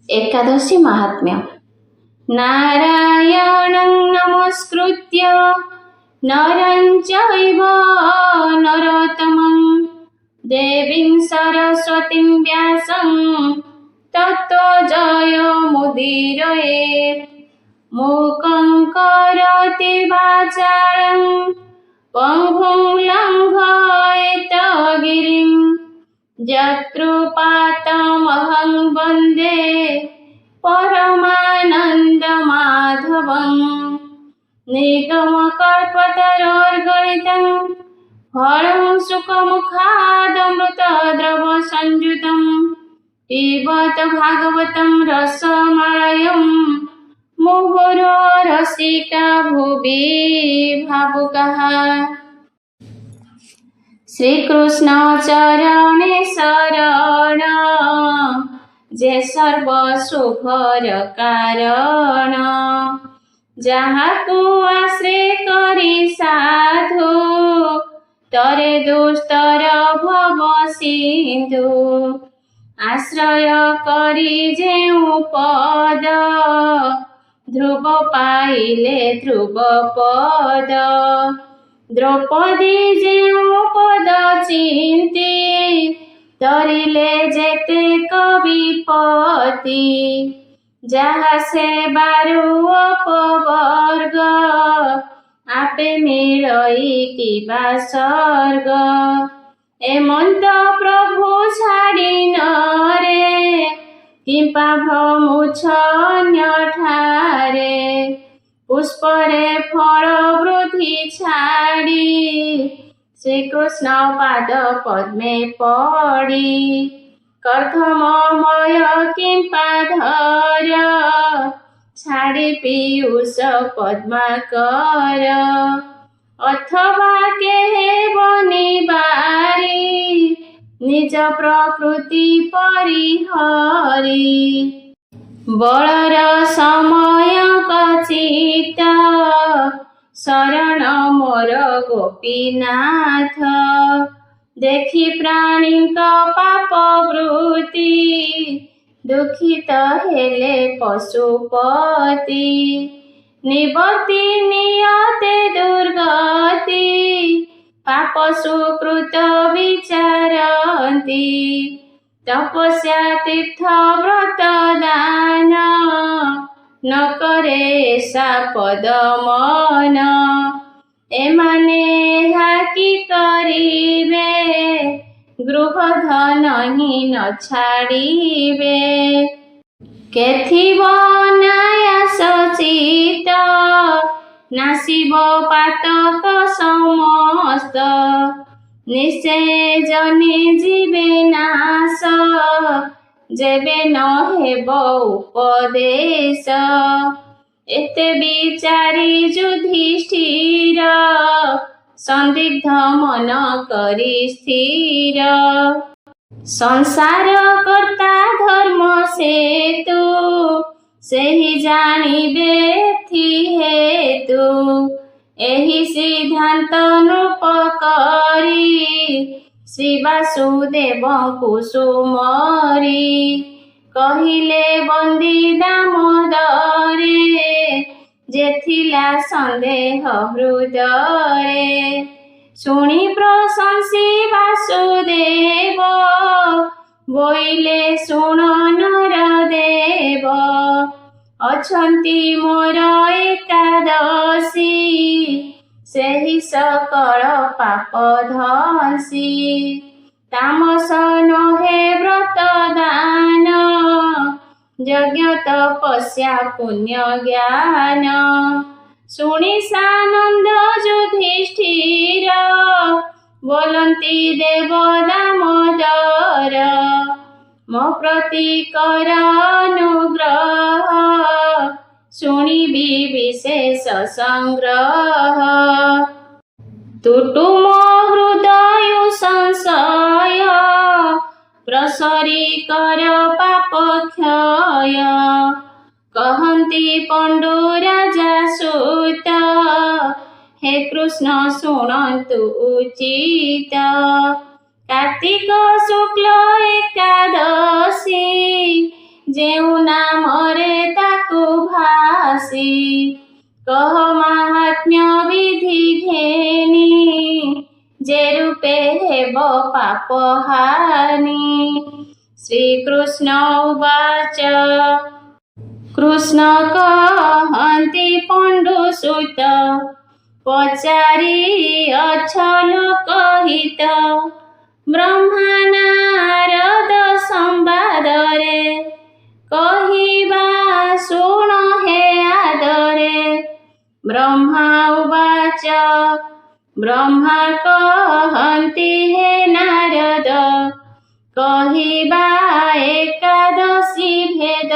एकादशी महात्म्य। नारायणं नमस्कृत्य नरं चैव नरोत्तमं देवीं सरस्वतीं व्यासं ततो जयमुदीरयेत्। मूकं करोति वाचालं पङ्गुं लङ्घयेत गिरिं यत्कृपातमहं वन्दे परमानन्दमाधवं। निगमकल्पतरोर्गलितं फलं सुखमुखादमृतद्रवसंयुतं पिबत भागवतं रसमालयं मुहुरो रसिका भुवि भावुकाः। श्रीकृष्ण चरणे शरण जे सर्व शुभर कारण। जहाकु आश्रय करी साधु तरे दुस्तर भव सिंधु। आश्रय करी जेउ पद ध्रुव पाइले ध्रुव पद। द्रौपदी जेउ पद चिंती तरिले जेते कविपति। जहा से बारु अपवर्ग आपे मिलई किबा स्वर्ग। एमंत प्रभु छाड़ी नरे किंपा भमुछ अन्यठारे। पुष्परे फल वृद्धि छाड़ी श्रीकृष्ण पाद पद्मे पड़ी। कर्धममय किंपा धर छाड़ी पीयूष पद्माकर। अथवा केहे बनिबारी निज प्रकृति परिहरी। बलर समय कचित शरण मोर गोपीनाथ। देखी प्राणी पाप वृत्ति दुखित हेले पशुपति। निवर्ति नियते दुर्गति पाप सुकृत विचारन्ति। तपस्या तीर्थ व्रत दान न करे सा पदमन। एमाने हाकी करिबे गृह धन ही न छाड़िबे। केथिब नायास चित नासिब पातक समस्त। निश्चय जने जीवे नाश जेबे न हेब उपदेश। एते विचारी युधिष्ठिर संदिग्ध मन करी स्थिर। संसार कर्ता धर्म सेतु सेहि जानिबे एथि हेतु। एहि सिद्धांत नृपकरी श्री वासुदेव कुसुमरी। कहिले बंदी दामोदरे जेथिला संदेह हृदये। शुणी प्रशंसी वासुदेव बोइले शुण नरदेव। अछंती मोर एकादशी सेहि सकल पाप धसी। तामस नहे व्रत दान यज्ञ तपस्या पुण्य ज्ञान। शुणी सानंद युधिष्ठिर बोलंती देव दामोदर। मो प्रति कर अनुग्रह शुणी विशेष संग्रह। तुटुम हृदय संशय प्रसरी कर पाप क्षय। कहंती पंडु राजा सूत हे कृष्ण शुणन्तु उचित। कार्तिक शुक्ल एकादशी ଯେଉଁ ନାମରେ ତାକୁ ଭାସି କହ ମାହାତ୍ମ୍ୟ ବିଧି ଘେନି ଯେ ରୂପେ ହେବ ପାପ ହାନି। ଶ୍ରୀକୃଷ୍ଣ ଉବାଚ କୃଷ୍ଣ କହନ୍ତି ପଣ୍ଡୁସୁତ ପଚାରି ଅଛ ଲୋକହିତ ବ୍ରହ୍ମା ନାରଦ ସମ୍ବାଦରେ କହିବା ଶୁଣ ହେ ଆଦରେ। ବ୍ରହ୍ମା ଉବାଚ ବ୍ରହ୍ମା କହନ୍ତି ହେ ନାରଦ କହିବା ଏକାଦଶୀ ଭେଦ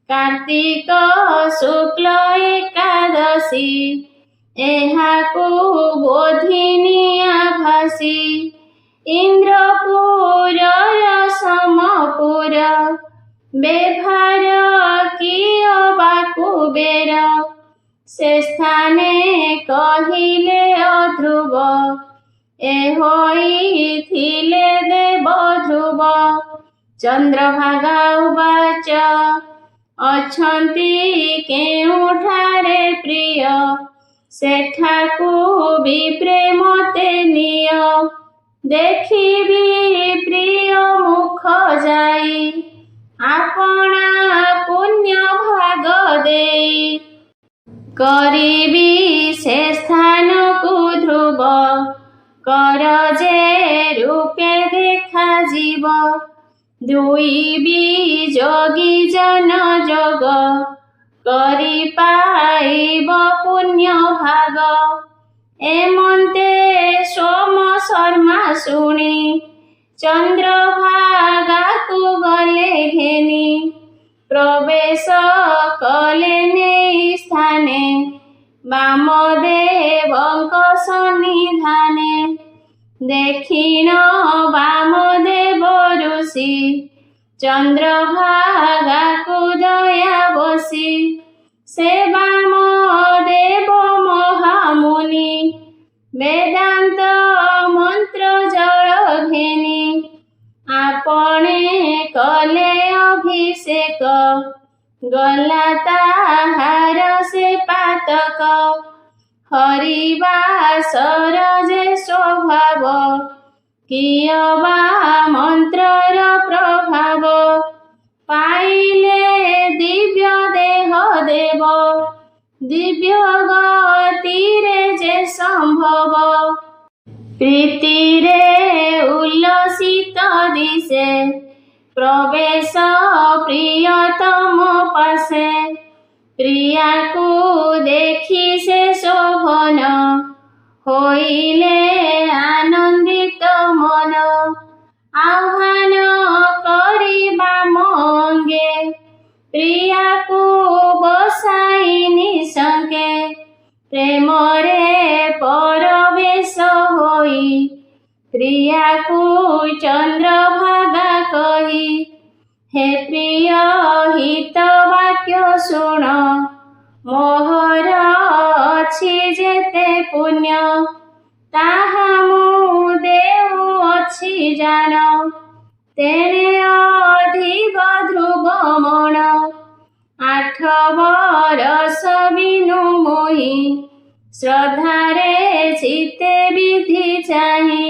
କାର୍ତ୍ତିକ ଶୁକ୍ଳ ଏକାଦଶୀ ଏହାକୁ ବୋଧିନିଆ ଭାସି ଇନ୍ଦ୍ରପୁରର ସମପୁର ବେଭାର କିଅ ବା କୁବେର ସେ ସ୍ଥାନେ କହିଲେ ଅଧ୍ରୁବ ଏ ହୋଇଥିଲେ ଦେବ ଧ୍ରୁବ। ଚନ୍ଦ୍ରଭାଗା ଉବାଚ ଅଛନ୍ତି କେଉଁଠାରେ ପ୍ରିୟ ସେଠାକୁ ବିପ୍ରେ ମତେ ନିଅ ଦେଖିବି ପ୍ରିୟ ମୁଖ ଯାଇ ଆପଣା ପୁଣ୍ୟ ଭାଗ ଦେଇ କରିବି ସେ ସ୍ଥାନକୁ ଧ୍ରୁବ କର ଯେ ରୂପେ ଦେଖାଯିବ ଦୁଇ ବି ଯୋଗୀ ଜନ ଯୋଗ କରି ପାଇବ ପୁଣ୍ୟ ଭାଗ। ଏମନ୍ତେ ସୋମ ଶର୍ମା ଶୁଣି ଚନ୍ଦ୍ରଭାଗାକୁ ଗଲେ ଘେନି ପ୍ରବେଶ କଲେ ନେଇ ସ୍ଥାନେ ବାମଦେବଙ୍କ ସନ୍ନିଧାନେ ଦେଖିଣ ବାମଦେବ ଋଷି ଚନ୍ଦ୍ରଭାଗାକୁ ଦୟା ବସି ସେ ବାମଦେବ ମହାମୁନି ବେଦାନ୍ତ ମନ୍ତ୍ର ଜଳ ଘେନି ଆପणे କଲେ ଅଭିଷେକ ଗଲା ତାହାର ସେ ପାତକ ହରିବାସର ଯେ ସ୍ୱଭାବ କିୟ ବା ମନ୍ତ୍ରର ପ୍ରଭାବ ପାଇଲେ ଦିବ୍ୟ ଦେହ ଦେବ ଦିବ୍ୟ ଗତିରେ ଯେ ସମ୍ଭବ ପ୍ରୀତିରେ ଉଲ୍ଲସିତ ଦିଶେ ପ୍ରବେଶ ପ୍ରିୟତମ ପାଶେ ପ୍ରିୟାକୁ ଦେଖି ସେ ଶୋଭନ ହୋଇଲେ ଆନନ୍ଦିତ ମନ ଆହ୍ୱାନ କରିବା ମଙ୍ଗେ ପ୍ରିୟାକୁ ବସାଇ ନିଶଙ୍କେ ପ୍ରେମରେ ପରବେଶ ହୋଇ ପ୍ରିୟାକୁ ଚନ୍ଦ୍ରଭାଗା କହି ହେ ପ୍ରିୟ ହିତ ବାକ୍ୟ ଶୁଣ ମୋହର ଅଛି ଯେତେ ପୁଣ୍ୟ ତାହା ମୁଁ ଦେଉଅଛି ଜାଣ ତେଣେ ଅଧିକ ଧ୍ରୁବ ମଣ 8 ବରଷ ବିନୁ ମୋହି ଶ୍ରଦ୍ଧାରେ ଚିତେ ବିଧି ଚାହିଁ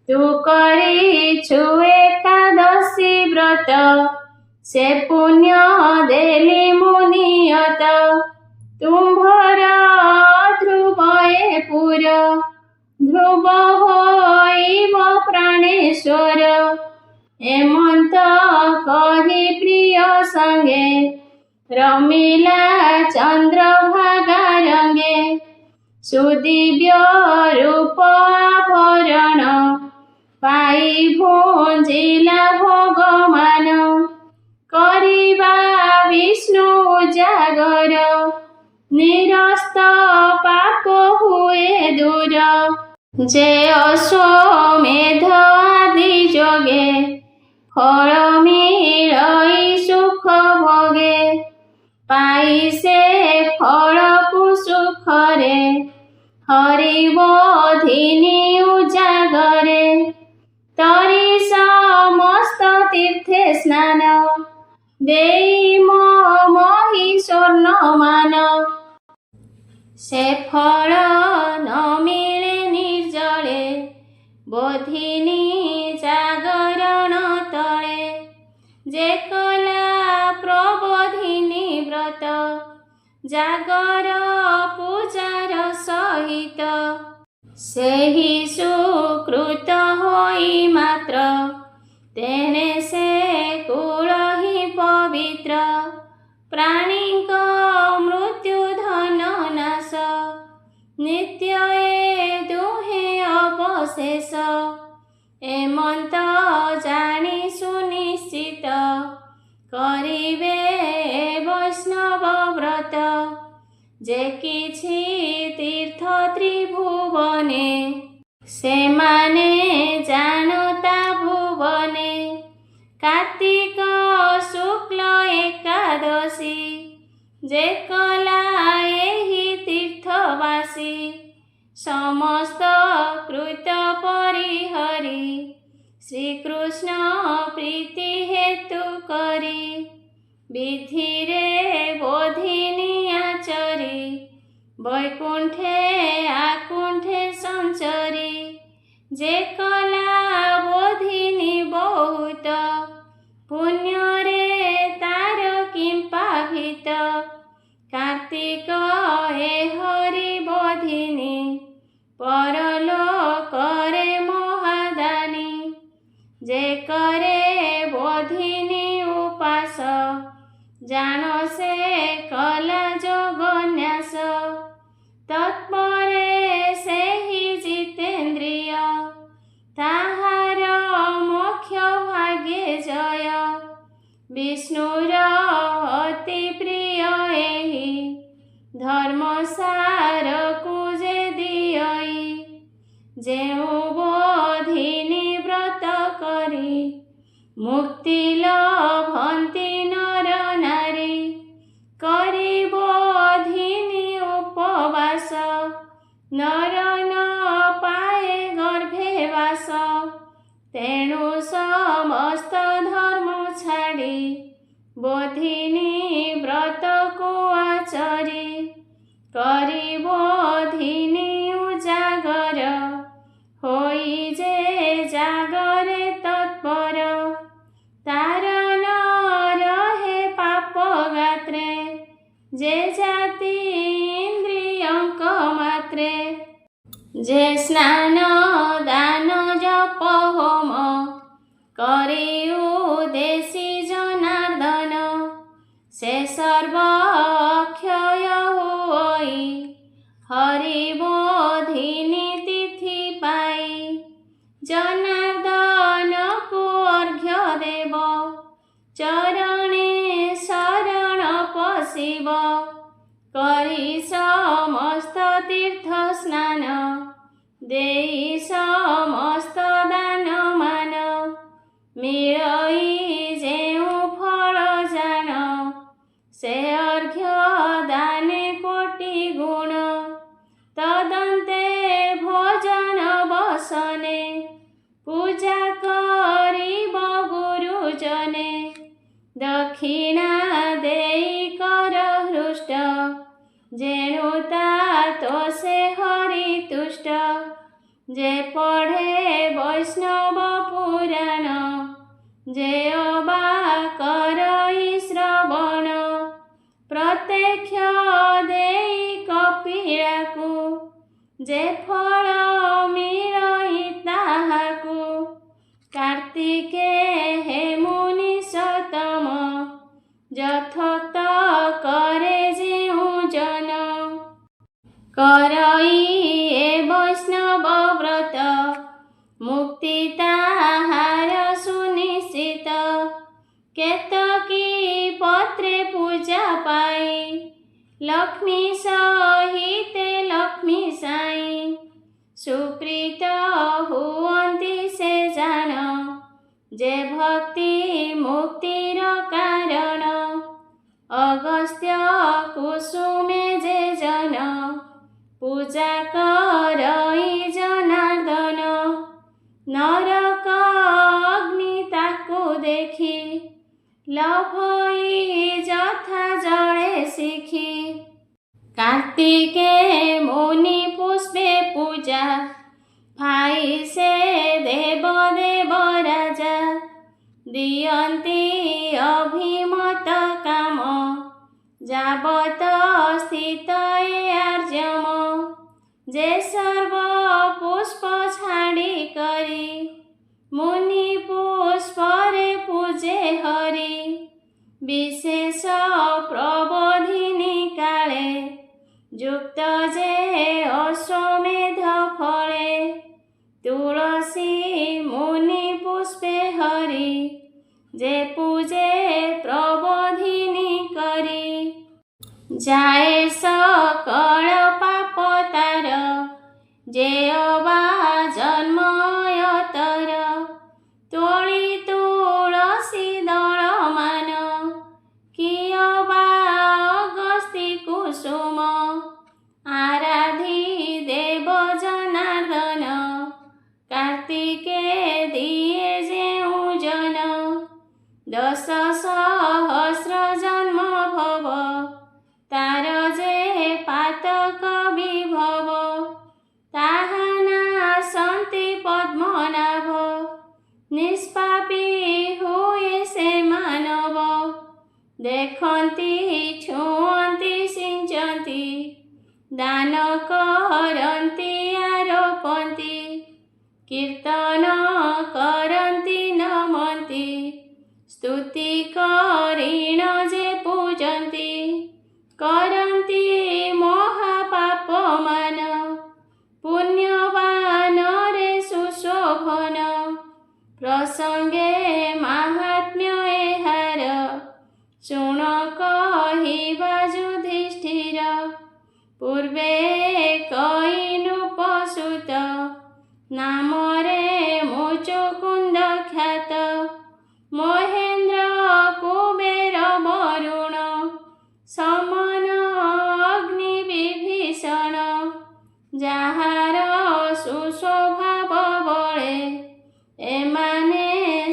ତୁ କରିଛୁ ଏକାଦଶୀ ବ୍ରତ ସେ ପୁଣ୍ୟ ଦେଲି ମୁଁ ନିୟତ ତୁମ୍ଭର ଧ୍ରୁବ ଏ ପୁର ଧ୍ରୁବ ହୋଇବ ପ୍ରାଣେଶ୍ୱର। ଏମନ୍ତ କହି ପ୍ରିୟ ସଙ୍ଗେ ରମିଲା ଚନ୍ଦ୍ରଭାଗା ରଙ୍ଗେ ସୁଦିବ୍ୟ ରୂପ ଆଭରଣ ପାଇ ଭୁଞ୍ଜିଲା ଭଗବାନ କରିବା ବିଷ୍ଣୁ ଉଜାଗର ନିରସ୍ତ ପାପ ହୁଏ ଦୂର ଯେ ଅଶ୍ୱମେଧ ଆଦି ଯୋଗେ ଫଳ ମିଳଇ ସୁଖ ଭୋଗେ ପାଇ ସେ ଫଳକୁ ସୁଖରେ ହରି ବୋଧିନି ଉଜାଗରେ ତରି ସମସ୍ତ ତୀର୍ଥେ ସ୍ନାନ ଦେଇ ମୋ ମହି ସ୍ୱର୍ଣ୍ଣମାନ। ସେ ଫଳ ନ ମିଳେ ନିର୍ଜଳେ, ବୋଧିନୀ ଜାଗରଣ ତଳେ। ଯେ କଲା ପ୍ରବୋଧିନୀ ବ୍ରତ, ଜାଗର ପୂଜାର ସହିତ। ସେହି ସୁକୃତ ହୋଇ ମାତ୍ର, ତେଣେ ସେ କୂଳ ହିଁ ପବିତ୍ର। ପ୍ରାଣୀଙ୍କ ମୃତ୍ୟୁ ଧନ ନାଶ, ନିତ୍ୟ ଏ ଦୁହେଁ ଅବଶେଷ। ଏମନ୍ତ ଜାଣି ସୁନିଶ୍ଚିତ, କରିବେ ବୈଷ୍ଣବ ବ୍ରତ। ଯେ କିଛି ତୀର୍ଥ ତ୍ରିଭୁବନେ, ସେମାନେ ଜାଣତା ଭୁବନେ। କାର୍ତ୍ତିକ ଶୁକ୍ଳ ଏକାଦଶୀ, ଯେ କଲା ଏହି ତୀର୍ଥବାସୀ। ସମସ୍ତ କୃତ ପରିହରି, ଶ୍ରୀକୃଷ୍ଣ ପ୍ରୀତି ହେତୁ କରି। ବିଧିରେ ବୋଧିନୀ ଆଚରି, ବୈକୁଣ୍ଠେ ଆକୁଣ୍ଠେ ସଞ୍ଚରି। ଯେ କଲା ବୋଧିନୀ ବହୁତ, ପୁଣ୍ୟରେ ତାର କିମ୍ପା ଭିତ। କାର୍ତ୍ତିକ ଏ ହରି ବୋଧିନୀ, ପରଲୋକରେ ମହାଦାନୀ। ଯେ କରେ ବୋଧିନୀ ଉପାସ, ଜାଣ ସେ କଲା ଜଗନ୍ୟାସ। ତତ୍ପରେ ସେହି ଜିତେନ୍ଦ୍ରିୟ, ତାହାର ମୋକ୍ଷ ଭାଗ୍ୟେ ଜୟ। ବିଷ୍ଣୁର ଅତି ପ୍ରିୟ ଏହି, ଧର୍ମସାରକୁ ଯେ ଦିଅଇ। ଯେଉଁ ବୋଧିନୀ ବ୍ରତ କରି, ମୁକ୍ତି ଲଭନ୍ତି ନର ନାରୀ। କରି ବୋଧିନୀ ଉପବାସ, ନର ନ ପାଏ ଗର୍ଭେ ବାସ। ତେଣୁ ସମସ୍ତ ଧର୍ମ ଛାଡ଼ି, ବୋଧିନୀ ବ୍ରତକୁ ଆଚରି। କରି ବୋଧିନୀ ଉଜାଗର, ହୋଇ ଯେ ଜାଗରେ ତତ୍ପର। ତାର ନ ରହେ ପାପ ଗାତ୍ରେ, ଯେ ଜାତି ଇନ୍ଦ୍ରିୟଙ୍କ ମାତ୍ରେ। ଯେ ସ୍ନାନ ଦାନ ଜପ ହୋମ, କରି ଉଦ୍ଦେଶି ଜନାର୍ଦ୍ଦନ। ସେ ସର୍ବ ଅକ୍ଷୟ ହୁଅଇ, ହରି ବୋଧିନୀ ତିଥି ପାଇ। ଜନାର୍ଦ୍ଦନକୁ ଅର୍ଘ୍ୟ ଦେବ, ଚରଣେ ଶରଣ ପଶିବ। କରି ସମସ୍ତ ତୀର୍ଥ ସ୍ନାନ, ଦେଇ ସମସ୍ତ ଦାନ ମାନ। ମିଳଇ ଯେଉଁ ଫଳ ଜାଣ, ସେ ଅର୍ଘ୍ୟ ଦାନେ କୋଟି ଗୁଣ। ତଦନ୍ତେ ଭୋଜନ ବସନେ, ପୂଜା କରିବ ଗୁରୁଜନେ। ଦକ୍ଷିଣା ଦେଇ କର ହୃଷ୍ଟ, ଯେଣୁ ତାତ ସେ ହରି ତୁଷ୍ଟ। ଯେ ପଢ଼େ ବୈଷ୍ଣବ ପୁରାଣ, ଯେ ଅବା କରଇ ଶ୍ରବଣ। ପ୍ରତ୍ୟକ୍ଷ ଦେଇ କପିଳାକୁ, ଯେ ଫଳ ମିଳଇ ତାହାକୁ। କାର୍ତ୍ତିକେ ହେ ମୁନି ସତମ, ଯଥୋକ୍ତ କରେ ଯେଉଁ ଜନ। କରଇ ଏ ବୈଷ୍ଣବ ବ୍ରତ, ମୁକ୍ତି ତାହାର ସୁନିଶ୍ଚିତ। କେତକୀ ପତ୍ରେ ପୂଜା ପାଇ, ଲକ୍ଷ୍ମୀ ସହିତେ ଲକ୍ଷ୍ମୀ ସାଇ। ସୁପ୍ରୀତ ହୁଅନ୍ତି ସେ ଜାଣ, ଯେ ଭକ୍ତି ମୁକ୍ତିର କାରଣ। ଅଗସ୍ତ୍ୟ କୁସୁମେ ଯେ ଜନ, ପୂଜା କରଇ ଜନାର୍ଦ୍ଦନ। ନରକ ଅଗ୍ନି ତାକୁ ଦେଖି, ଲଭଇ ଯଥା ଜଳେ ଶିଖି। କାର୍ତ୍ତିକେ ମୁନି ପୁଷ୍ପେ ପୂଜା, ଭାଇ ସେ ଦେବ ଦେବ ରାଜା। ଦିଅନ୍ତି ଅଭିମତ କାମ, ଯାବତ ସ୍ଥିତ ଏ ଆର୍ଯ୍ୟମ। ଯେ ସର୍ବ ପୁଷ୍ପ ଛାଡ଼ି କରି, ମୁନି ପୁଷ୍ପରେ ପୂଜେ ହରି। ବିଶେଷ ପ୍ରବୋଧିନୀ କାଳେ, ଯୁକ୍ତ ଯେ ଅଶ୍ୱମେଧ ଫଳେ। ତୁଳସୀ ମୁନି ପୁଷ୍ପେ ହରି, ଯେ ପୂଜେ ପ୍ରବୋଧିନୀ କରି। ଯାଏ ସକଳ ପାପ ତାର, ଯେ ଅବା ଜନ୍ମୟତର। ତୋଳି ତୁଳସୀ ଦଳ ମାନ, କିଅ ବା ଅଗସ୍ତି କୁସୁମ। ଆରାଧି ଦେବ ଜନାର୍ଦ୍ଦନ, କାର୍ତ୍ତିକେ ଦିଏ ଯେଉଁ ଜନ। 10 ସହସ୍ର ଜନ୍ମ ଭବ, ତାର ଯେ ପାତକ ବିଭବ। ତାହା ନାଶନ୍ତି ପଦ୍ମନାଭ, ନିଷ୍ପାପୀ ହୁଏ ସେ ମାନବ। ଦେଖନ୍ତି ଛୁଅନ୍ତି ସିଞ୍ଚନ୍ତି, ଦାନ କରନ୍ତି ଆରୋପନ୍ତି। କୀର୍ତ୍ତନ କରନ୍ତି ନମନ୍ତି, ସ୍ତୁତି କରିଣ ଯେ ପୂଜନ୍ତି। କରନ୍ତି ମହାପାପ ମାନ, ପୁଣ୍ୟବାନରେ ସୁଶୋଭନ। ପ୍ରସଙ୍ଗେ ମାହାତ୍ମ୍ୟ ଏହାର, ଶୁଣ କହିବା ଯୁଧିଷ୍ଠିର। ପୂର୍ବେ କୈନୃପସୁତ, ନାମରେ ମୁଚୁକୁନ୍ଦ ଖ୍ୟାତ। ମହେନ୍ଦ୍ର କୁବେର ବରୁଣ, ସମନ ଅଗ୍ନି ବିଭୀଷଣ। ଯାହାର ସୁସ୍ୱଭାବ ବଳେ, ଏମାନେ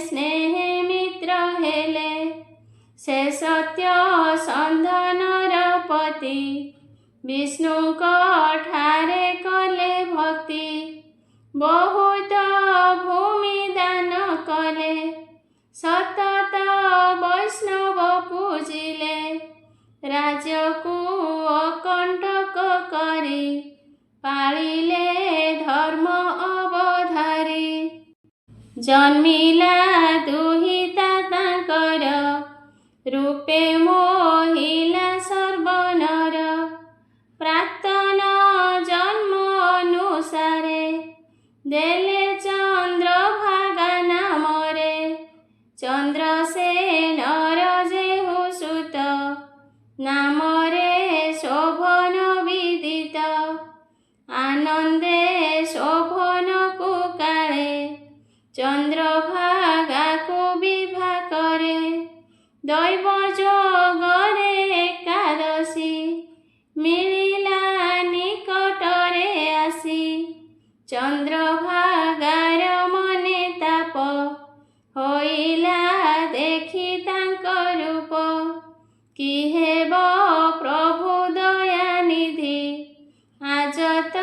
ସ୍ନେହେ ମିତ୍ର ହେଲେ। ସେ ସତ୍ୟ ସନ୍ଧାନର ପତି, ବିଷ୍ଣୁଙ୍କ ଠାରେ କଲେ ଭକ୍ତି। ବହୁତ ଭୂମି ଦାନ କଲେ, ସତତ ବୈଷ୍ଣବ ପୂଜିଲେ। ରାଜ୍ୟକୁ ଅକଣ୍ଟକ କରି, ପାଳିଲେ ଧର୍ମ ଅବଧାରୀ। ଜନ୍ମିଲା ଦୁହିତା ତାଙ୍କର, ରୂପେ ମୋହିଲା ସର୍ବନର। ପ୍ରାକ୍ତନ ଜନ୍ମ ଅନୁସାରେ, ଦେଲେ ଚନ୍ଦ୍ରଭାଗା ନାମରେ। ଚନ୍ଦ୍ରସେନର ଯେହୁ ସୁତ, ନାମରେ ଶୋଭନ ବିଦିତ। ଆନନ୍ଦେ ଶୋଭନକୁ କାଳେ, ଚନ୍ଦ୍ରଭାଗାକୁ ବିଭା କରେ। ଦୈବ ଯୋଗରେ ଏକାଦଶୀ, ମିଳିଲା ନିକଟରେ ଆସି। ଚନ୍ଦ୍ରଭାଗାର ମନେ ତାପ, ହୋଇଲା ଦେଖି ତାଙ୍କ ରୂପ। କି ହେବ ପ୍ରଭୁ ଦୟାନିଧି, ଆଜ ତ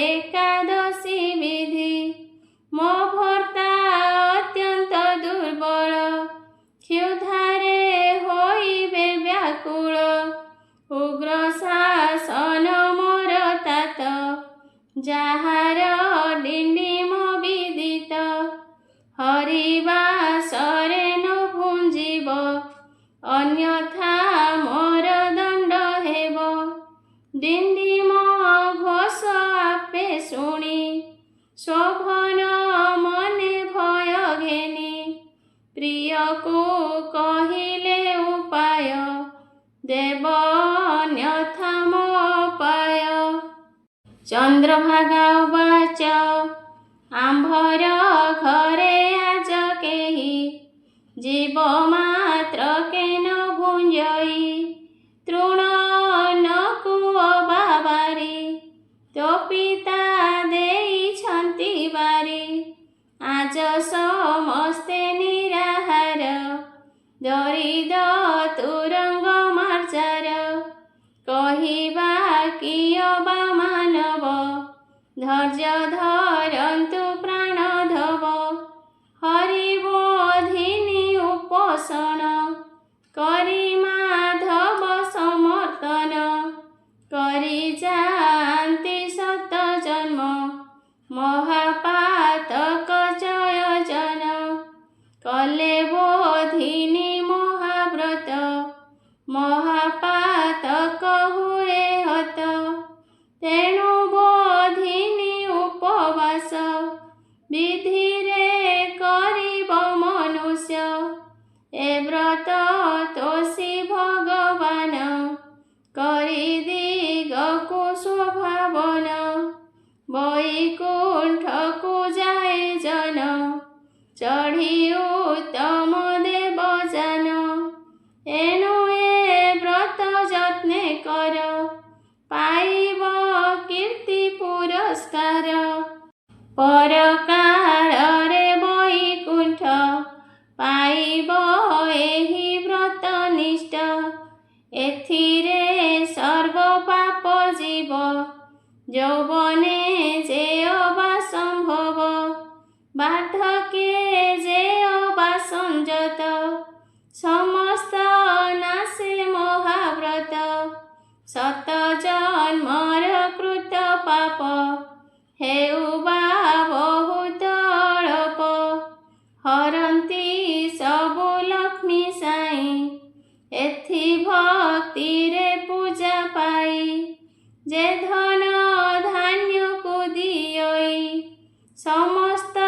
ଏକାଦଶୀ ବିଧି। ମୋ ଭର୍ତ୍ତା ଅତ୍ୟନ୍ତ ଦୁର୍ବଳ, କ୍ଷୁଧାରେ ହୋଇବେ ବ୍ୟାକୁଳ। ଉଗ୍ର ଶାସନ ମୋର ତାତ, ଯାହାର ଡିଣ୍ଡିମ ବିଦିତ। ହରିବାସରେ ନ ଭୁଞ୍ଜିବ, ଅନ୍ୟଥା ମୋର ଦଣ୍ଡ ହେବ। ଡିଣ୍ଡିମ ଘୋଷ ଆପେ ଶୁଣି, ଶୋଭନ ମନେ ଭୟ ଘେନି। ପ୍ରିୟକୁ କହିଲେ ଉପାୟ, ଦେବ ଅନ୍ୟଥା ମୋ ପାୟ। ଚନ୍ଦ୍ରଭାଗା ଉବାଚ, ଆମ୍ଭର ଘରେ ଆଜ କେହି, ଜୀବ ମାତ୍ରକେ ନ ଭୁଞ୍ଜଇ। ତୃଣକୁ ଅବାବାରି, ତୋ ପିତା ଦେଇଛନ୍ତି ବାରି। ଆଜ ସମସ୍ତେ ନିରାହାର, ଦରି ଧୈର୍ଯ୍ୟ ଧରନ୍ତୁ ପ୍ରାଣଧବ ହରିବୋଧିନୀ ଉପାସନ କରି ମାଧବ ସମର୍ଥନ କରି ଯାଆନ୍ତି ସତ ଜନ୍ମ ମହାପାତକ ଜୟଜନ କଲେ ବୋଧିନୀ ମହାବ୍ରତ ମହାପାତକ ହୁଏ ହତ ତେଣୁ ବୋଧିନୀ ଉପବାସ ବିଧିରେ କରିବ ମନୁଷ୍ୟ ଏ ବ୍ରତ ତୋଷି ଭଗବାନ କରି ଦିଗକୁ ସ୍ୱଭାବନ ବୈକୁଣ୍ଠକୁ ଯାଏ ଜନ ଚଢ଼ି ଉତ୍ତମ ଦେବଯାନ ଏଣୁ ଏ ବ୍ରତ ଯତ୍ନେ କର ପାଇବ କୀର୍ତ୍ତି ପୁରସ୍କାର ପରକାଳରେ ବୈକୁଣ୍ଠ ପାଇବ ଏହି ବ୍ରତ ନିଷ୍ଠ ଏଥିରେ ସର୍ବ ପାପ ଯିବ ଯୌବନେ ଯେ ଅବା ସମ୍ଭବ ବାର୍ଦ୍ଧକେ ଯେ ଅବା ସଂଯତ ସମସ୍ତ ନାଶେ ମହାବ୍ରତ ଶତ ଜନ୍ମର କୃତ ପାପ ହେଉ ବା ବହୁତ ଅଳପ ହରନ୍ତି ସବୁ ଲକ୍ଷ୍ମୀ ସାଇଁ ଏଥି ଭକ୍ତିରେ ପୂଜା ପାଇ ଯେ ଧନ ଧାନ୍ୟକୁ ଦିଅଇ ସମସ୍ତ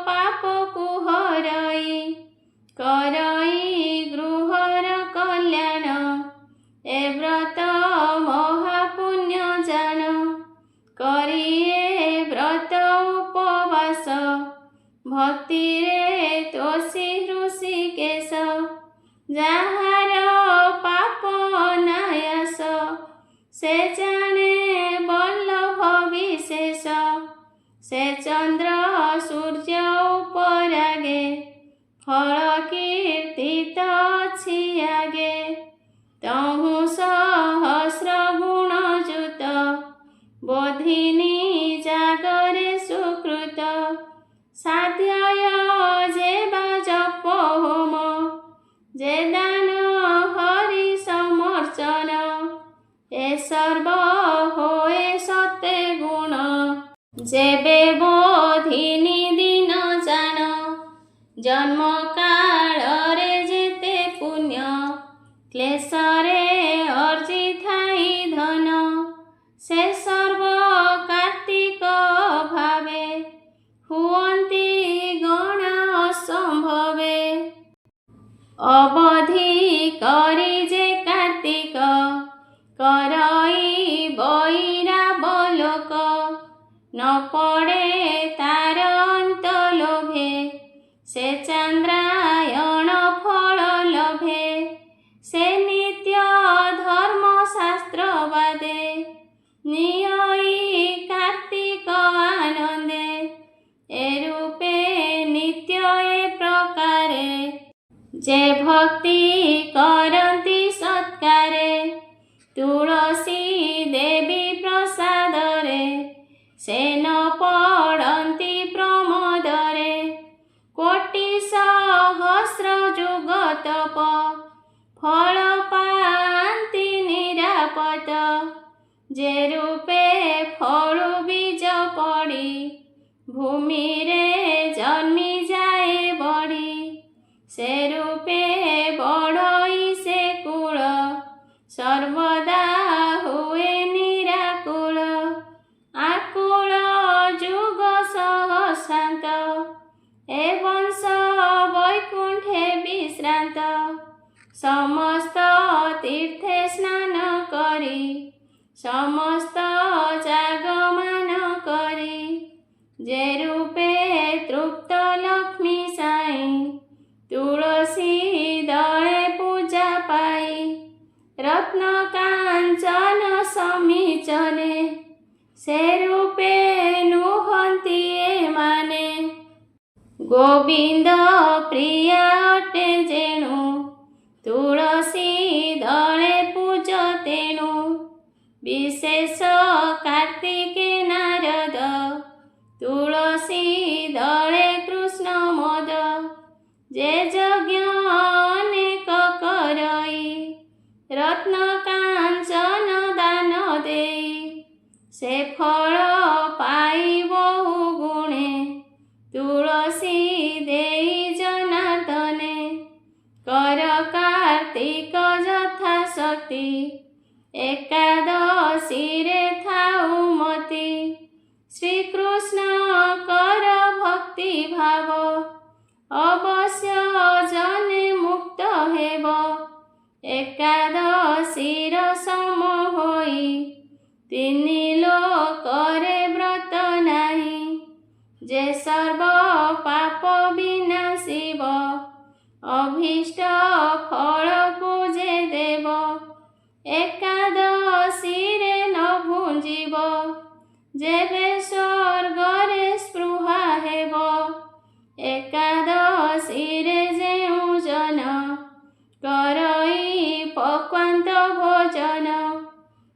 ପାପକୁ ହରଇ କରଇ ଗୃହର କଲ୍ୟାଣ ଏ ବ୍ରତ ମହାପୁଣ୍ୟ ଜାଣ କରି ଏ ବ୍ରତ ଉପବାସ ଭକ୍ତିରେ ତୋଷି ହୃଷିକେଶ ଯାହାର ପାପ ନାୟାସ ସେ ଜାଣେ ବଲ୍ଲଭ ବିଶେଷ ସେ ଚନ୍ଦ୍ର ସୂର୍ଯ୍ୟ ଉପରାଗେ ଫଳ କୀର୍ତ୍ତିତ ଅଛି ଆଗେ ତହୁଁ ସହସ୍ର ଗୁଣ ଯୁତ ବୋଧିନୀ ଜାଗରେ ସୁକୃତ ସାଧ୍ୟ ଯେ ବା ଜପ ହୋମ ଯେ ଦାନ ହରି ସମର୍ଚନ ଏ ସର୍ବ ହୋଏ ସତେ ଗୁଣ ଯେବେ ବୋଧିନୀ ଦିନ ଜାଣ ଜନ୍ମ କାଳରେ ଯେତେ ପୁଣ୍ୟ କ୍ଲେଶରେ ଅର୍ଜିଥାଇ ଧନ ସେ ସର୍ବ କାର୍ତ୍ତିକ ଭାବେ ହୁଅନ୍ତି ଗଣା ଅସମ୍ଭବେ ଅବଧି କରି ଯେ କାର୍ତ୍ତିକ କରଇ ବୈରାବଲୋକ ନ ପଡ଼େ ତାର ଅନ୍ତ ଲୋଭେ ସେ ଚାନ୍ଦ୍ରାୟଣ ଫଳ ଲୋଭେ ସେ ନିତ୍ୟ ଧର୍ମ ଶାସ୍ତ୍ର ବାଦେ ନିୟଇ କାର୍ତ୍ତିକ ଆନନ୍ଦେ ଏ ରୂପେ ନିତ୍ୟ ଏ ପ୍ରକାରେ ଯେ ଭକ୍ତି କରନ୍ତି ସତ୍କାରେ ତୁଳସୀ ଦେବୀ ପ୍ରସାଦରେ ସେ ନ ପଡ଼ନ୍ତି ପ୍ରମୋଦରେ କୋଟି ସହସ୍ର ଯୁଗ ତପ ଫଳ ପାଆନ୍ତି ନିରାପଦ ଯେ ରୂପେ ଫଳୁ ବୀଜ ପଡ଼ି ଭୂମିରେ ଜନ୍ମି ଯାଏ ବଢ଼ି ସେ ରୂପେ ବଢ଼ଇ ସେ କୂଳ ସର୍ବଦା ହୁଏ ନିରାକୁଳ ଆକୁଳ ଯୁଗ ସହସ୍ରାନ୍ତ ଏ ବଂଶ ବୈକୁଣ୍ଠେ ବିଶ୍ରାନ୍ତ ସମସ୍ତ ତୀର୍ଥେ ସ୍ନାନ କରି ସମସ୍ତ ଯାଗମାନ କରି ଯେ ରୂପେ ତୃପ୍ତ ଲକ୍ଷ୍ମୀ ସାଇଁ ତୁଳସୀ ଦଳେ ପୂଜା ପାଇ ରତ୍ନ କାଞ୍ଚନ ସମୀଚନେ ସେ ରୂପେ ନୁହନ୍ତି ଏମାନେ ଗୋବିନ୍ଦ ପ୍ରିୟା ଅଟେ ଯେଣୁ ତୁଳସୀ ଦଳେ ପୂଜ ତେଣୁ ବିଶେଷ କାର୍ତ୍ତିକେ ନାରଦ ରତ୍ନ କାଞ୍ଚନ ଦାନ ଦେଇ ସେ ଫଳ ପାଇ ବହୁ ଗୁଣେ ତୁଳସୀ ଦେଇ ଜନାର୍ଦ୍ଦନେ କର କାର୍ତ୍ତିକ ଯଥାଶକ୍ତି ଏକାଦଶୀରେ ଥାଉ ମତି ଶ୍ରୀକୃଷ୍ଣ କର ଭକ୍ତି ଭାବ ଅବଶ୍ୟ ଜନେ ମୁକ୍ତ ହେବ ଏକାଦଶୀର ସମ ହୋଇ ତିନି ଲୋକରେ ବ୍ରତ ନାହିଁ ଯେ ସର୍ବ ପାପ ବିନାଶିବ ଅଭୀଷ୍ଟ ଫଳକୁ ଯେ ଦେବ ଏକାଦଶୀରେ ନ ଭୁଞ୍ଜିବ ଯେବେ ସ୍ୱର୍ଗରେ ସ୍ପୃହା ହେବ ଏକାଦଶୀରେ ଯେଉଁ ଜନ କରଇ ପକ୍ୱାନ୍ତ ଭୋଜନ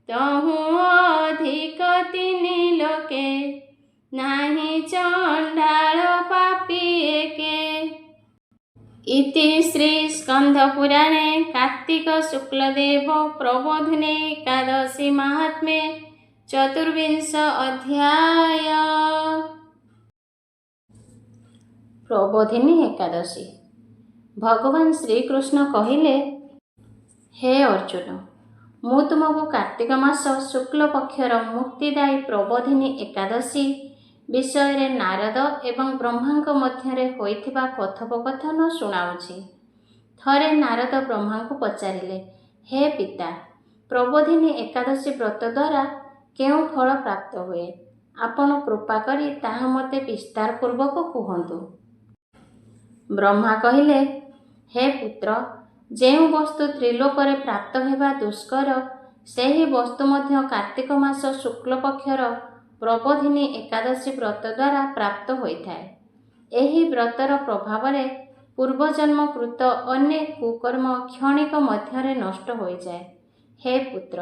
ତହୁଁ ଅଧିକ ତିନି ଲୋକେ ନାହିଁ ଚଣ୍ଡାଳ ପାପୀ ଏକେ। ଇତି ଶ୍ରୀ ସ୍କନ୍ଧ ପୁରାଣେ କାର୍ତ୍ତିକ ଶୁକ୍ଲଦେବ ପ୍ରବୋଧିନେ ଏକାଦଶୀ ମାହାତ୍ମ୍ये ଚତୁର୍ବିଂଶ ଅଧ୍ୟାୟ। ପ୍ରବୋଧିନୀ ଏକାଦଶୀ। ଭଗବାନ ଶ୍ରୀକୃଷ୍ଣ କହିଲେ, ହେ ଅର୍ଜୁନ, ମୁଁ ତୁମକୁ କାର୍ତ୍ତିକ ମାସ ଶୁକ୍ଳ ପକ୍ଷର ମୁକ୍ତିଦାୟୀ ପ୍ରବୋଧିନୀ ଏକାଦଶୀ ବିଷୟରେ ନାରଦ ଏବଂ ବ୍ରହ୍ମାଙ୍କ ମଧ୍ୟରେ ହୋଇଥିବା କଥୋପକଥନ ଶୁଣାଉଛି। ଥରେ ନାରଦ ବ୍ରହ୍ମାଙ୍କୁ ପଚାରିଲେ, ହେ ପିତା, ପ୍ରବୋଧିନୀ ଏକାଦଶୀ ବ୍ରତ ଦ୍ୱାରା କେଉଁ ଫଳ ପ୍ରାପ୍ତ ହୁଏ? ଆପଣ କୃପା କରି ତାହା ମୋତେ ବିସ୍ତାର ପୂର୍ବକ କୁହନ୍ତୁ। ବ୍ରହ୍ମା କହିଲେ, ହେ ପୁତ୍ର, ଯେଉଁ ବସ୍ତୁ ତ୍ରିଲୋକରେ ପ୍ରାପ୍ତ ହେବା ଦୁଷ୍କର ସେହି ବସ୍ତୁ ମଧ୍ୟ କାର୍ତ୍ତିକ ମାସ ଶୁକ୍ଳପକ୍ଷର ପ୍ରବୋଧିନୀ ଏକାଦଶୀ ବ୍ରତ ଦ୍ୱାରା ପ୍ରାପ୍ତ ହୋଇଥାଏ। ଏହି ବ୍ରତର ପ୍ରଭାବରେ ପୂର୍ବଜନ୍ମକୃତ ଅନେକ କୁକର୍ମ କ୍ଷଣିକ ମଧ୍ୟରେ ନଷ୍ଟ ହୋଇଯାଏ। ହେ ପୁତ୍ର,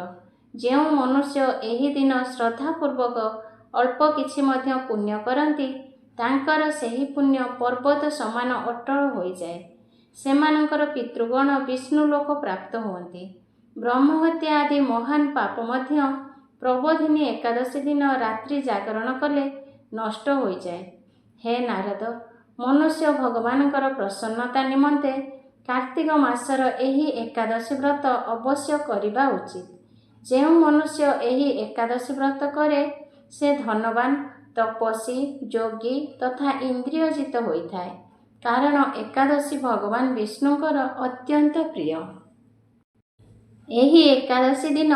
ଯେଉଁ ମନୁଷ୍ୟ ଏହି ଦିନ ଶ୍ରଦ୍ଧାପୂର୍ବକ ଅଳ୍ପ କିଛି ମଧ୍ୟ ପୁଣ୍ୟ କରନ୍ତି ତାଙ୍କର ସେହି ପୁଣ୍ୟ ପର୍ବତ ସମାନ ଅଟଳ ହୋଇଯାଏ। ସେମାନଙ୍କର ପିତୃଗଣ ବିଷ୍ଣୁଲୋକ ପ୍ରାପ୍ତ ହୁଅନ୍ତି। ବ୍ରହ୍ମହତ୍ୟା ଆଦି ମହାନ ପାପ ମଧ୍ୟ ପ୍ରବୋଧିନୀ ଏକାଦଶୀ ଦିନ ରାତ୍ରି ଜାଗରଣ କଲେ ନଷ୍ଟ ହୋଇଯାଏ। ହେ ନାରଦ, ମନୁଷ୍ୟ ଭଗବାନଙ୍କର ପ୍ରସନ୍ନତା ନିମନ୍ତେ କାର୍ତ୍ତିକ ମାସର ଏହି ଏକାଦଶୀ ବ୍ରତ ଅବଶ୍ୟ କରିବା ଉଚିତ। ଯେଉଁ ମନୁଷ୍ୟ ଏହି ଏକାଦଶୀ ବ୍ରତ କରେ ସେ ଧନବାନ, ତପସ୍ୱୀ, ଯୋଗୀ ତଥା ଇନ୍ଦ୍ରିୟଜିତ ହୋଇଥାଏ, କାରଣ ଏକାଦଶୀ ଭଗବାନ ବିଷ୍ଣୁଙ୍କର ଅତ୍ୟନ୍ତ ପ୍ରିୟ। ଏହି ଏକାଦଶୀ ଦିନ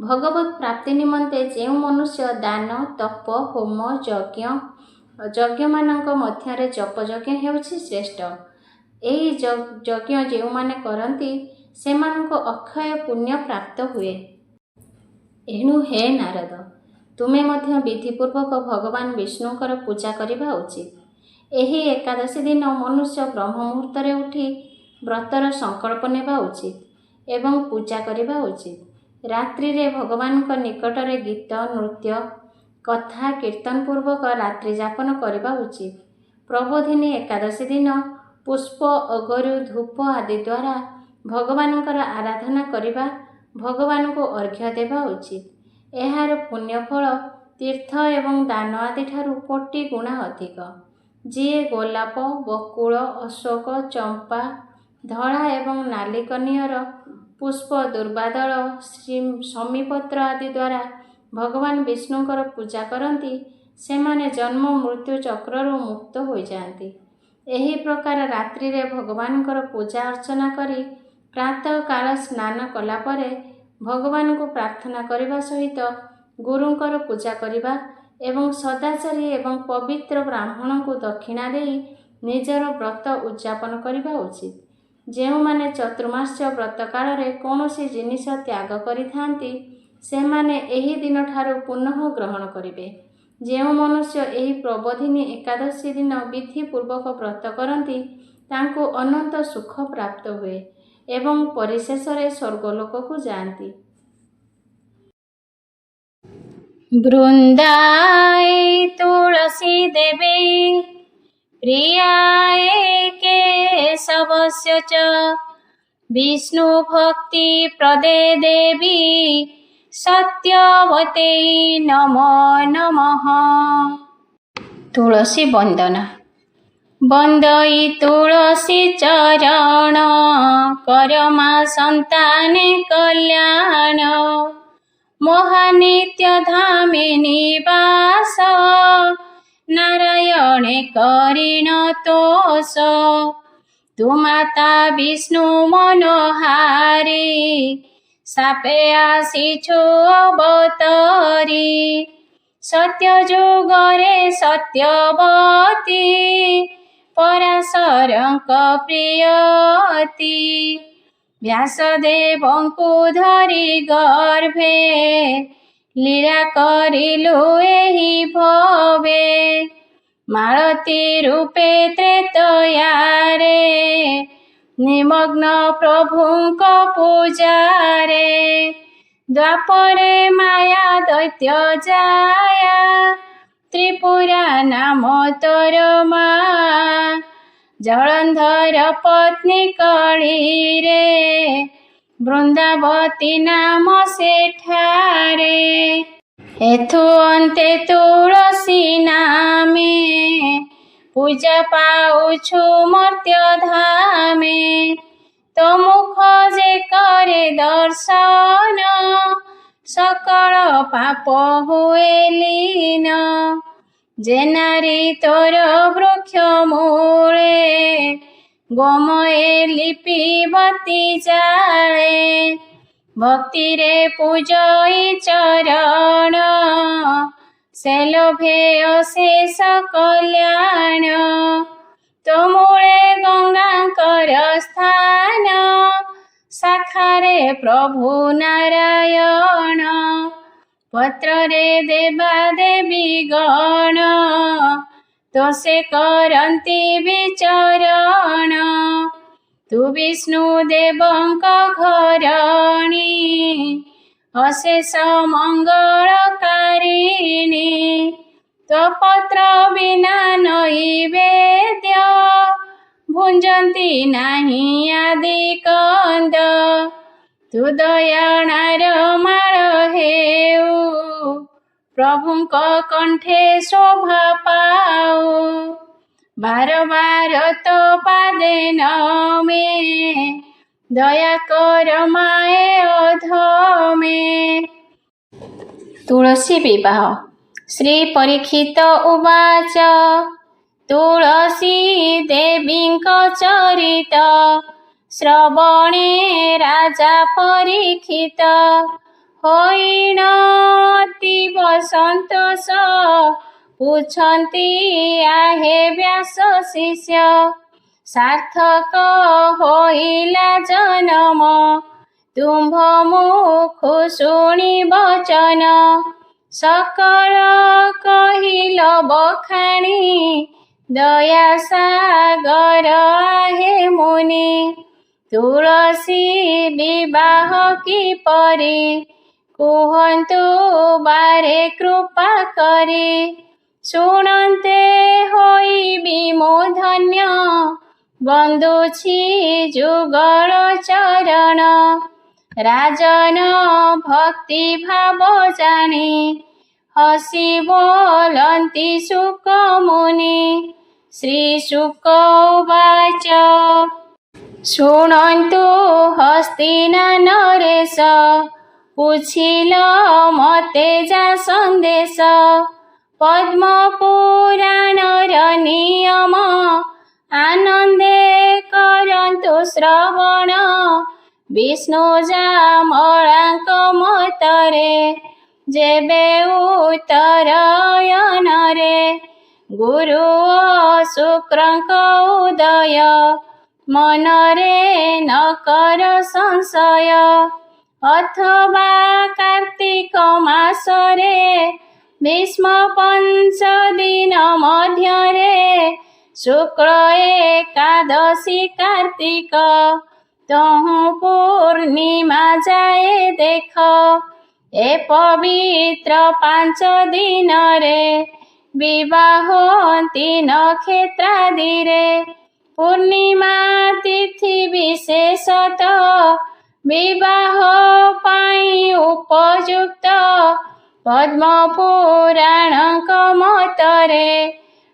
ଭଗବତ୍ ପ୍ରାପ୍ତି ନିମନ୍ତେ ଯେଉଁ ମନୁଷ୍ୟ ଦାନ, ତପ, ହୋମ, ଯଜ୍ଞମାନଙ୍କ ମଧ୍ୟରେ ଜପଯଜ୍ଞ ହେଉଛି ଶ୍ରେଷ୍ଠ। ଏହି ଯଜ୍ଞ ଯେଉଁମାନେ କରନ୍ତି ସେମାନଙ୍କୁ ଅକ୍ଷୟ ପୁଣ୍ୟ ପ୍ରାପ୍ତ ହୁଏ। ଏଣୁ ହେ ନାରଦ, ତୁମେ ମଧ୍ୟ ବିଧିପୂର୍ବକ ଭଗବାନ ବିଷ୍ଣୁଙ୍କର ପୂଜା କରିବା ଉଚିତ। ଏହି ଏକାଦଶୀ ଦିନ ମନୁଷ୍ୟ ବ୍ରହ୍ମ ମୁହୂର୍ତ୍ତରେ ଉଠି ବ୍ରତର ସଂକଳ୍ପ ନେବା ଉଚିତ ଏବଂ ପୂଜା କରିବା ଉଚିତ। ରାତ୍ରିରେ ଭଗବାନଙ୍କ ନିକଟରେ ଗୀତ, ନୃତ୍ୟ, କଥା, କୀର୍ତ୍ତନ ପୂର୍ବକ ରାତ୍ରି ଯାପନ କରିବା ଉଚିତ। ପ୍ରବୋଧିନୀ ଏକାଦଶୀ ଦିନ ପୁଷ୍ପ, ଅଗରୁ, ଧୂପ ଆଦି ଦ୍ୱାରା ଭଗବାନଙ୍କର ଆରାଧନା କରିବା, ଭଗବାନଙ୍କୁ ଅର୍ଘ୍ୟ ଦେବା ଉଚିତ। ଏହାର ପୁଣ୍ୟଫଳ ତୀର୍ଥ ଏବଂ ଦାନ ଆଦିଠାରୁ କୋଟି ଗୁଣା ଅଧିକ। ଯିଏ ଗୋଲାପ, ବକୁଳ, ଅଶୋକ, ଚମ୍ପା, ଧଳା ଏବଂ ନାଲି କନିଅର ପୁଷ୍ପ, ଦୁର୍ବାଦଳ, ଶମୀପତ୍ର ଆଦି ଦ୍ୱାରା ଭଗବାନ ବିଷ୍ଣୁଙ୍କର ପୂଜା କରନ୍ତି ସେମାନେ ଜନ୍ମ ମୃତ୍ୟୁ ଚକ୍ରରୁ ମୁକ୍ତ ହୋଇଯାଆନ୍ତି। ଏହି ପ୍ରକାର ରାତ୍ରିରେ ଭଗବାନଙ୍କର ପୂଜା ଅର୍ଚ୍ଚନା କରି ପ୍ରାତଃକାଳ ସ୍ନାନ କଲା ପରେ ଭଗବାନଙ୍କୁ ପ୍ରାର୍ଥନା କରିବା ସହିତ ଗୁରୁଙ୍କର ପୂଜା କରିବା ଏବଂ ସଦାଚାରୀ ଏବଂ ପବିତ୍ର ବ୍ରାହ୍ମଣଙ୍କୁ ଦକ୍ଷିଣା ଦେଇ ନିଜର ବ୍ରତ ଉଦ୍ଯାପନ କରିବା ଉଚିତ। ଯେଉଁମାନେ ଚତୁର୍ମାସ୍ୟ ବ୍ରତ କାଳରେ କୌଣସି ଜିନିଷ ତ୍ୟାଗ କରିଥାନ୍ତି ସେମାନେ ଏହି ଦିନଠାରୁ ପୁନଃ ଗ୍ରହଣ କରିବେ। ଯେଉଁ ମନୁଷ୍ୟ ଏହି ପ୍ରବୋଧିନୀ ଏକାଦଶୀ ଦିନ ବିଧିପୂର୍ବକ ବ୍ରତ କରନ୍ତି ତାଙ୍କୁ ଅନନ୍ତ ସୁଖ ପ୍ରାପ୍ତ ହୁଏ ଏବଂ ପରିଶେଷରେ ସ୍ୱର୍ଗଲୋକକୁ ଯାଆନ୍ତି। ବୃନ୍ଦାଏ ତୁଳସୀ ଦେବେ ପ୍ରିୟାଏ କେଶବସ୍ୟ च विष्णु भक्ति प्रदे देवी सत्यवते नमो नमः। तुलसी वंदना। वंदई तुलसी चरण करमा संताने कल्याण। महानित्य धामे निवास नारायणे करिण तोष। तू माता विष्णु मनोहारी सापे आसीछु अवतरी। सत्य जुगरे सत्यवती पराशरंक प्रियती। व्यासदेवंकु धरि गर्भे लीला करिलु एहि भवे। मालती रूपे त्रेतयारे निमग्न प्रभुंक पूजारे। द्वापरे माया दैत्य जाया त्रिपुरा नाम तोर मां। जलंधर पत्नी कड़ी रे वृंदावती नाम सेठारे। एथु अंते तुलसी नामे पूजा पाउछु मर्त्य धामे। तो मुख जे करे दर्शन सकल पाप हुए लीन। जे नारी तोर वृक्ष मूले गोमये लिपिबती जाले। भक्ति रे पूजई चरण से लोभे अशेष कल्याण। तो मूले गंगाकर स्थान शाखारे प्रभु नारायण। पत्रे देवा देवी गण तो से करंती विचरण। तू विष्णु देवंक घरणी अशेष मंगलकारिणी। तो पत्र बिना नैवेद्य भुंजंती नाही आदि कंद। तू दयाणार माळ हेऊ प्रभुंक कंठे शोभा पाऊ। बार बार तो पादे नमे दया कर माए अधमे। तुलसी विवाह। श्री परीक्षित उवाच तुलसी देवींक चरित श्रवणे राजा परीक्षित होइन अतीव संतोष। पूछंती आहे व्यास शिष्य सार्थक होइला जन्म। तुम्भ मुख शुणी वचन सकल कहिल बखाणी। दया सागर आहे मुनि तुलसी विवाह किपरि। कुहन्तु बारे कृपा करी। शुणन्ते होइबि मो धन्य बंदुछि जुगल चरण। राजन भक्ति भाव जानी हसी बोलन्ति शुक मुनि। श्री शुक उवाच शुणन्तु हस्तिना नरेश पुछिल मते जा संदेश। पद्म पुराणर नियम आनंदे करन्तु श्रवण। विष्णु जामलांक मतरे जेबे उत्तरायण रे। गुरु शुक्रंक उदय मनरे न कर संशय। अथवा कार्तिक मासरे भीष्म 5 दिन मध्यरे। शुक्ल एकादशी कार्तिक तहु पूर्णिमा जाए देख। ए पवित्र 5 दिन रे विवाह 3 क्षेत्रादिरे। ପୂର୍ଣ୍ଣିମା ତିଥି ବିଶେଷତଃ ବିବାହ ପାଇଁ ଉପଯୁକ୍ତ। ପଦ୍ମ ପୁରାଣଙ୍କ ମତରେ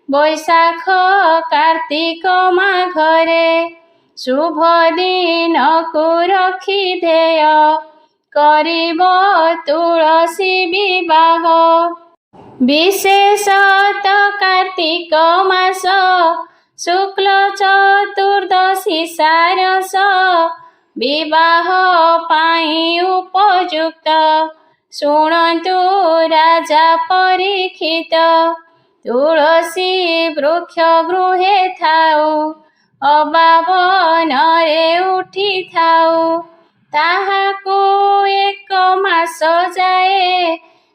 ବୈଶାଖ କାର୍ତ୍ତିକ ମାଘରେ ଶୁଭ ଦିନକୁ ରଖି ଧ୍ୟେୟ କରିବ ତୁଳସୀ ବିବାହ। ବିଶେଷତଃ କାର୍ତ୍ତିକ ମାସ ଶୁକ୍ଳ ଚତୁର୍ଦ୍ଦଶୀ ସାରସ ବିବାହ ପାଇଁ ଉପଯୁକ୍ତ। ଶୁଣନ୍ତୁ ରାଜା ପରୀକ୍ଷିତ, ତୁଳସୀ ବୃକ୍ଷ ଗୃହେ ଥାଉ, ଅଭାବନରେ ଉଠିଥାଉ। ତାହାକୁ 1 ମାସ ଯାଏ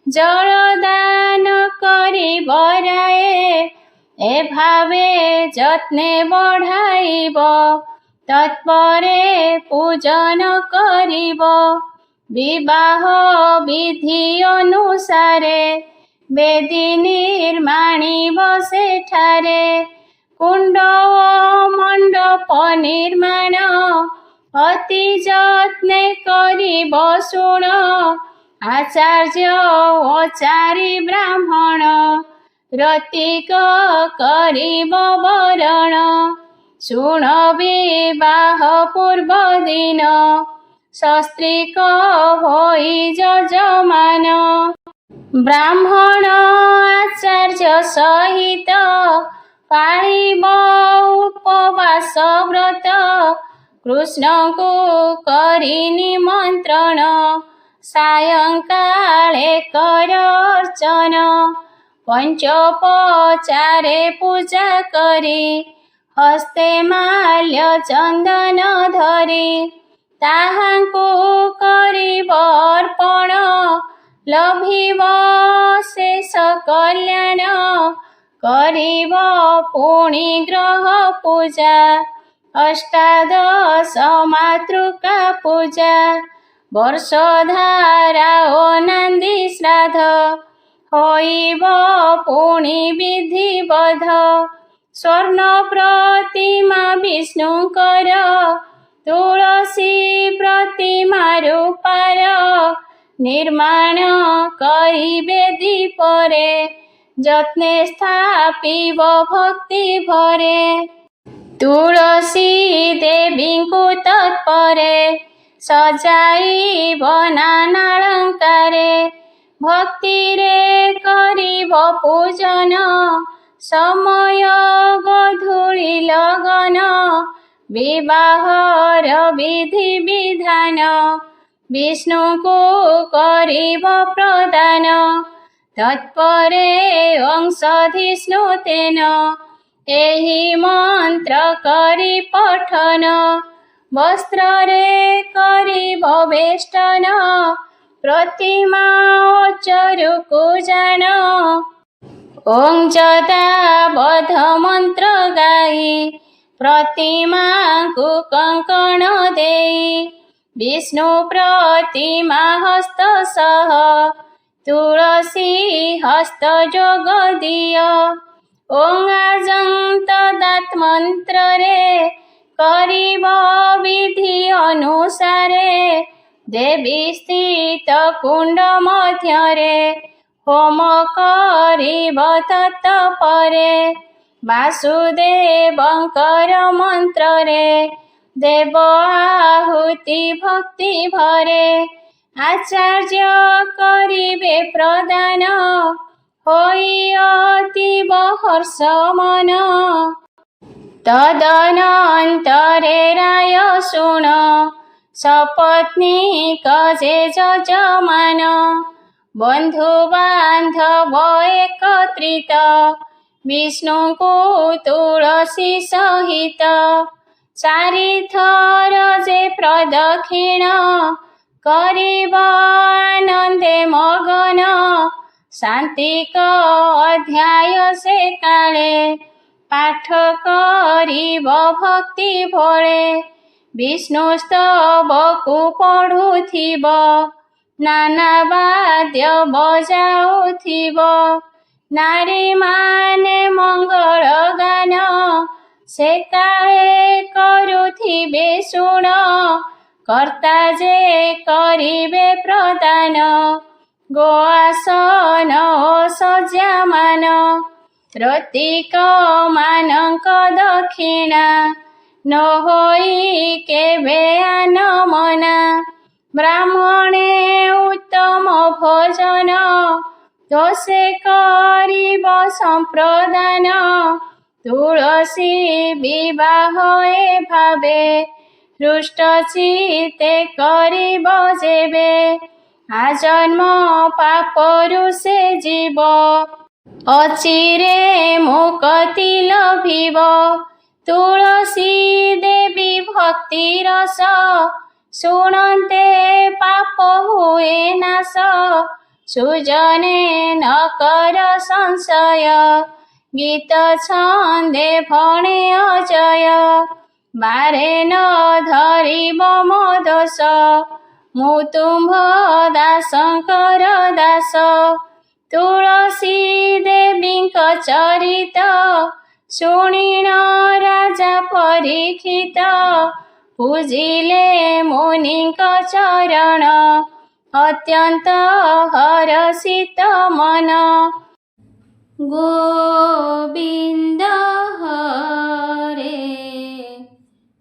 ଜଳଦାନ କରି ବରାଏ। ଏଭାବେ ଯତ୍ନେ ବଢ଼ାଇବ, ତତ୍ପରେ ପୂଜନ କରିବ। ବିବାହ ବିଧି ଅନୁସାରେ ବେଦୀ ନିର୍ମାଣିବ ସେଠାରେ। କୁଣ୍ଡ ଓ ମଣ୍ଡପ ନିର୍ମାଣ ଅତି ଯତ୍ନେ କରିବ ଶୁଣ। ଆଚାର୍ଯ୍ୟ ଓ 4 ବ୍ରାହ୍ମଣ ରତିକ କରିବ ବରଣ। ଶୁଣ ବିବାହ ପୂର୍ବ ଦିନ ସସ୍ତ୍ରୀକ ହୋଇ ଯଜମାନ। ବ୍ରାହ୍ମଣ ଆଚାର୍ଯ୍ୟ ସହିତ ପାଳିବ ଉପବାସ ବ୍ରତ। କୃଷ୍ଣଙ୍କୁ କରି ନିମନ୍ତ୍ରଣ, ସାୟଂକାଳେ କର ଅର୍ଚ୍ଚନ। ପଞ୍ଚୋପଚାରେ ପୂଜା କରି ହସ୍ତେ ମାଲ୍ୟ ଚନ୍ଦନ ଧରି ତାହାଙ୍କୁ କରିବ ଅର୍ପଣ। ଲଭିବ ଶେଷ କଲ୍ୟାଣ, କରିବ ପୁଣି ଗ୍ରହ ପୂଜା। ଅଷ୍ଟାଦଶ ମାତୃକା ପୂଜା, ବର୍ଷଧାରା ଓ ନାନ୍ଦି ଶ୍ରାଦ୍ଧ ହୋଇବ ପୁଣି ବିଧିବଦ୍ଧ। ସ୍ୱର୍ଣ୍ଣ ପ୍ରତିମା ବିଷ୍ଣୁଙ୍କର, ତୁଳସୀ ପ୍ରତିମା ରୂପାର ନିର୍ମାଣ କରିବେ ଦୀପରେ। ଯତ୍ନେ ସ୍ଥାପିବ ଭକ୍ତି ଭରେ, ତୁଳସୀ ଦେବୀଙ୍କୁ ତତ୍ପରେ ସଜାଇବ ନାନାଳଙ୍କାରେ। ଭକ୍ତିରେ କରିବ ପୂଜନ, ସମୟ ଗୋଧୂଳି ଲଗନ। ବିବାହର ବିଧି ବିଧାନ, ବିଷ୍ଣୁଙ୍କୁ କରିବ ପ୍ରଦାନ। ତତ୍ପରେ ଅଂଶଧିଷ୍ଣୁ ତେନ, ଏହି ମନ୍ତ୍ର କରି ପଠନ। ବସ୍ତ୍ରରେ କରିବ ବେଷ୍ଟନ, ପ୍ରତିମା ଅଚରୁକୁ ଜାଣ। ଓଁ ଯଦା ବଧ ମନ୍ତ୍ର ଗାଇ ପ୍ରତିମାଙ୍କୁ କଙ୍କଣ ଦେଇ। ବିଷ୍ଣୁ ପ୍ରତିମା ହସ୍ତ ସହ ତୁଳସୀ ହସ୍ତ ଯୋଗ ଦିଅ। ଓଁ ଆଜନ୍ତ ଦାତ ମନ୍ତ୍ରରେ କରିବ ବିଧି ଅନୁସାରେ। ଦେବୀ ସ୍ଥିତ କୁଣ୍ଡ ମଧ୍ୟରେ ହୋମ କରିବ ତତ୍ପରେ। ବାସୁଦେବଙ୍କର ମନ୍ତ୍ରରେ ଦେବ ଆହୁତି ଭକ୍ତି ଭରେ। ଆଚାର୍ଯ୍ୟ କରିବେ ପ୍ରଦାନ, ହୋଇ ଅତୀବ ହର୍ଷ ମନ। ତଦନନ୍ତରେ ରାୟ ଶୁଣ, ସପତ୍ନୀକ ଯେ ଯଜମାନ। ବନ୍ଧୁ ବାନ୍ଧବ ଏକତ୍ରିତ, ବିଷ୍ଣୁଙ୍କୁ ତୁଳସୀ ସହିତ। 4 ଥର ଯେ ପ୍ରଦକ୍ଷିଣ, କରିବ ଆନନ୍ଦେ ମଗନ। ଶାନ୍ତିକ ଅଧ୍ୟାୟ ସେ କାଳେ, ପାଠ କରିବ ଭକ୍ତି ଭଳେ। ବିଷ୍ଣୁ ସ୍ତବକୁ ପଢ଼ୁଥିବ, ନାନା ବାଦ୍ୟ ବଜାଉଥିବ। ନାରୀମାନେ ମଙ୍ଗଳ ଗାନ, ସେ କାଳେ କରୁଥିବେ ଶୁଣ, କର୍ତ୍ତା ଯେ କରିବେ ପ୍ରଦାନ। ଗୋ ଆସନ ଓ ଶଯ୍ୟାମାନ, ରତିକମାନଙ୍କ ଦକ୍ଷିଣା, ନ ହୋଇ କେବେ ଆନମନା। ବ୍ରାହ୍ମଣେ ଉତ୍ତମ ଭୋଜନ, ଦୋଷେ କରିବ ସମ୍ପ୍ରଦାନ। ତୁଳସୀ ବିବାହ ଏ ଭାବେ, ହୃଷ୍ଟ ଚିତ୍ତେ କରିବ ଯେବେ। ଆଜନ୍ମ ପାପରୁ ସେ ଯିବ, ଅଚିରେ ମୁକ୍ତି ଲଭିବ। ତୁଳସୀ ଦେବୀ ଭକ୍ତି ରସ, ଶୁଣନ୍ତେ ପାପ ହୁଏ ନାଶ। ସୁଜନେ ନ କର ସଂଶୟ, ଗୀତ ଛନ୍ଦେ ଭଣେ ଅଜୟ। ବାରେ ନ ଧରିବ ମୋ ଦୋଷ, ମୁଁ ତୁମ୍ଭ ଦାସଙ୍କର ଦାସ। ତୁଳସୀ ଦେବୀଙ୍କ ଚରିତ, ଶୁଣିଣ ରାଜା ପରୀକ୍ଷିତ। ପୂଜିଲେ ମୁନିଙ୍କ ଚରଣ, ଅତ୍ୟନ୍ତ ହରଷିତ ମନ। ଗୋବିନ୍ଦ ହରେ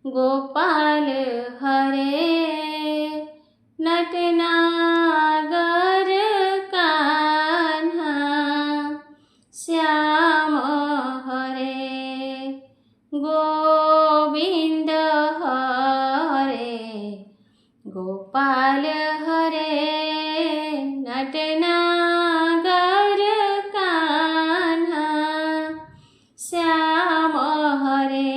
ଗୋପାଳ ହରେ, नटनागर कान्हा श्याम हरे। गोविंद हरे गोपाल हरे, नटनागर कान्हा श्याम हरे।